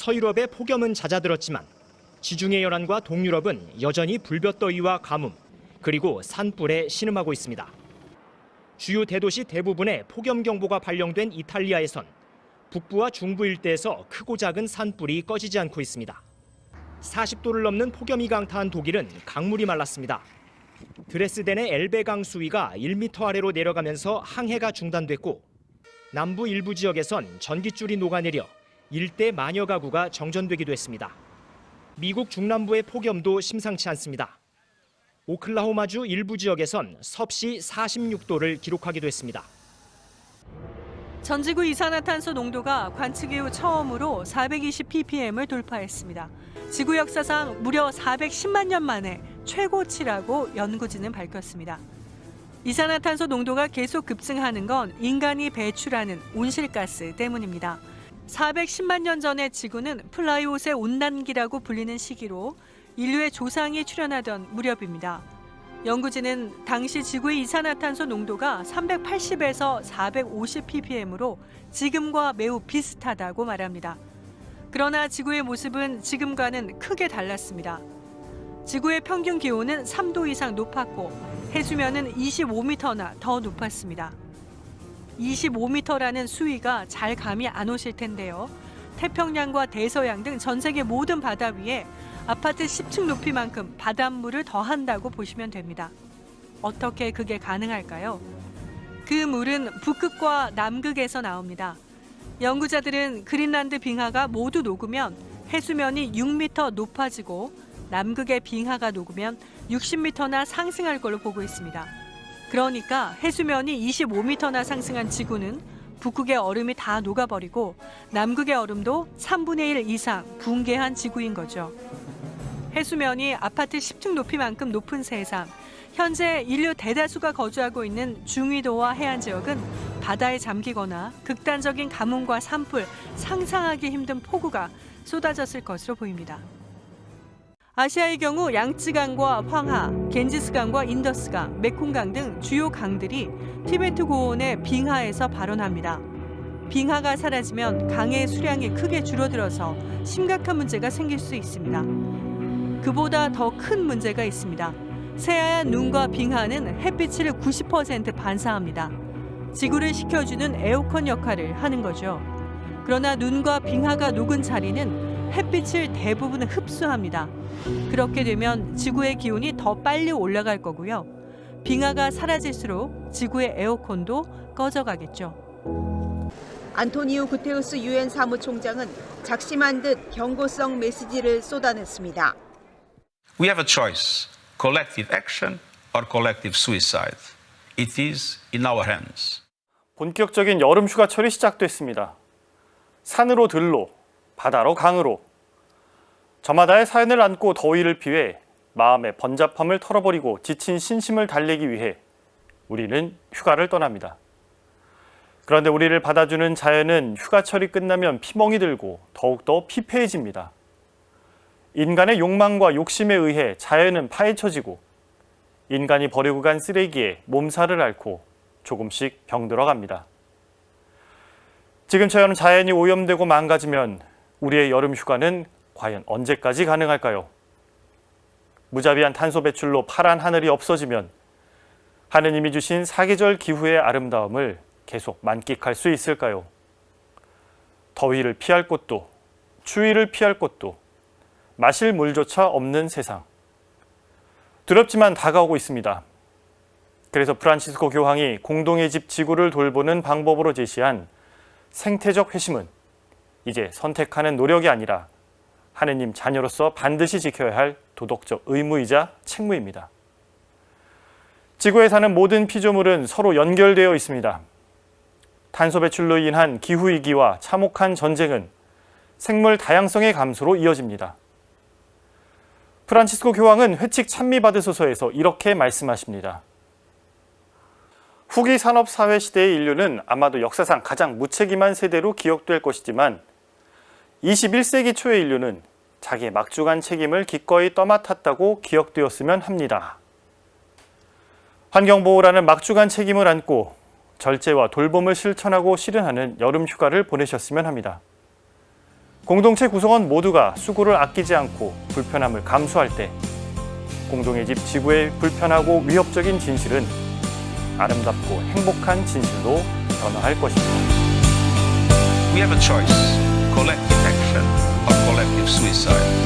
서유럽의 폭염은 잦아들었지만 지중해 연안과 동유럽은 여전히 불볕더위와 가뭄, 그리고 산불에 신음하고 있습니다. 주요 대도시 대부분에 폭염경보가 발령된 이탈리아에선 북부와 중부 일대에서 크고 작은 산불이 꺼지지 않고 있습니다. 40도를 넘는 폭염이 강타한 독일은 강물이 말랐습니다. 드레스덴의 엘베강 수위가 1m 아래로 내려가면서 항해가 중단됐고 남부 일부 지역에선 전깃줄이 녹아내려 일대 만여 가구가 정전되기도 했습니다. 미국 중남부의 폭염도 심상치 않습니다. 오클라호마주 일부 지역에선 섭씨 46도를 기록하기도 했습니다. 전지구 이산화탄소 농도가 관측 이후 처음으로 420ppm을 돌파했습니다. 지구 역사상 무려 410만 년 만에 최고치라고 연구진은 밝혔습니다. 이산화탄소 농도가 계속 급증하는 건 인간이 배출하는 온실가스 때문입니다. 410만 년 전의 지구는 플라이옷의 온난기라고 불리는 시기로 인류의 조상이 출현하던 무렵입니다. 연구진은 당시 지구의 이산화탄소 농도가 380에서 450ppm으로 지금과 매우 비슷하다고 말합니다. 그러나 지구의 모습은 지금과는 크게 달랐습니다. 지구의 평균 기온은 3도 이상 높았고 해수면은 25m나 더 높았습니다. 25m라는 수위가 잘 감이 안 오실 텐데요. 태평양과 대서양 등 전 세계 모든 바다 위에 아파트 10층 높이만큼 바닷물을 더한다고 보시면 됩니다. 어떻게 그게 가능할까요? 그 물은 북극과 남극에서 나옵니다. 연구자들은 그린란드 빙하가 모두 녹으면 해수면이 6m 높아지고 남극의 빙하가 녹으면 60m나 상승할 걸로 보고 있습니다. 그러니까 해수면이 25m나 상승한 지구는 북극의 얼음이 다 녹아버리고 남극의 얼음도 3분의 1 이상 붕괴한 지구인 거죠. 해수면이 아파트 10층 높이만큼 높은 세상, 현재 인류 대다수가 거주하고 있는 중위도와 해안 지역은 바다에 잠기거나 극단적인 가뭄과 산불, 상상하기 힘든 폭우가 쏟아졌을 것으로 보입니다. 아시아의 경우 양쯔강과 황하, 겐지스강과 인더스강, 메콩강 등 주요 강들이 티베트 고원의 빙하에서 발원합니다. 빙하가 사라지면 강의 수량이 크게 줄어들어서 심각한 문제가 생길 수 있습니다. 그보다 더 큰 문제가 있습니다. 새하얀 눈과 빙하는 햇빛을 90% 반사합니다. 지구를 식혀주는 에어컨 역할을 하는 거죠. 그러나 눈과 빙하가 녹은 자리는 햇빛을 대부분 흡수합니다. 그렇게 되면 지구의 기온이 더 빨리 올라갈 거고요. 빙하가 사라질수록 지구의 에어컨도 꺼져가겠죠. 안토니오 구테우스 유엔 사무총장은 작심한 듯 경고성 메시지를 쏟아냈습니다. We have a choice, collective action or collective suicide. It is in our hands. 본격적인 여름 휴가철이 시작됐습니다. 산으로 들로, 바다로 강으로. 저마다의 사연을 안고 더위를 피해 마음의 번잡함을 털어버리고 지친 신심을 달래기 위해 우리는 휴가를 떠납니다. 그런데 우리를 받아주는 자연은 휴가철이 끝나면 피멍이 들고 더욱더 피폐해집니다. 인간의 욕망과 욕심에 의해 자연은 파헤쳐지고 인간이 버리고 간 쓰레기에 몸살을 앓고 조금씩 병들어갑니다. 지금처럼 자연이 오염되고 망가지면 우리의 여름 휴가는 과연 언제까지 가능할까요? 무자비한 탄소 배출로 파란 하늘이 없어지면 하느님이 주신 사계절 기후의 아름다움을 계속 만끽할 수 있을까요? 더위를 피할 곳도, 추위를 피할 곳도, 마실 물조차 없는 세상. 두렵지만 다가오고 있습니다. 그래서 프란치스코 교황이 공동의 집 지구를 돌보는 방법으로 제시한 생태적 회심은 이제 선택하는 노력이 아니라 하느님 자녀로서 반드시 지켜야 할 도덕적 의무이자 책무입니다. 지구에 사는 모든 피조물은 서로 연결되어 있습니다. 탄소 배출로 인한 기후위기와 참혹한 전쟁은 생물 다양성의 감소로 이어집니다. 프란치스코 교황은 회칙 찬미받으소서에서 이렇게 말씀하십니다. 후기 산업사회 시대의 인류는 아마도 역사상 가장 무책임한 세대로 기억될 것이지만 21세기 초의 인류는 자기의 막중한 책임을 기꺼이 떠맡았다고 기억되었으면 합니다. 환경보호라는 막중한 책임을 안고 절제와 돌봄을 실천하고 실현하는 여름 휴가를 보내셨으면 합니다. 공동체 구성원 모두가 수고를 아끼지 않고 불편함을 감수할 때 공동의 집 지구의 불편하고 위협적인 진실은 아름답고 행복한 진실로 변화할 것입니다. We have a choice, collective action or collective suicide.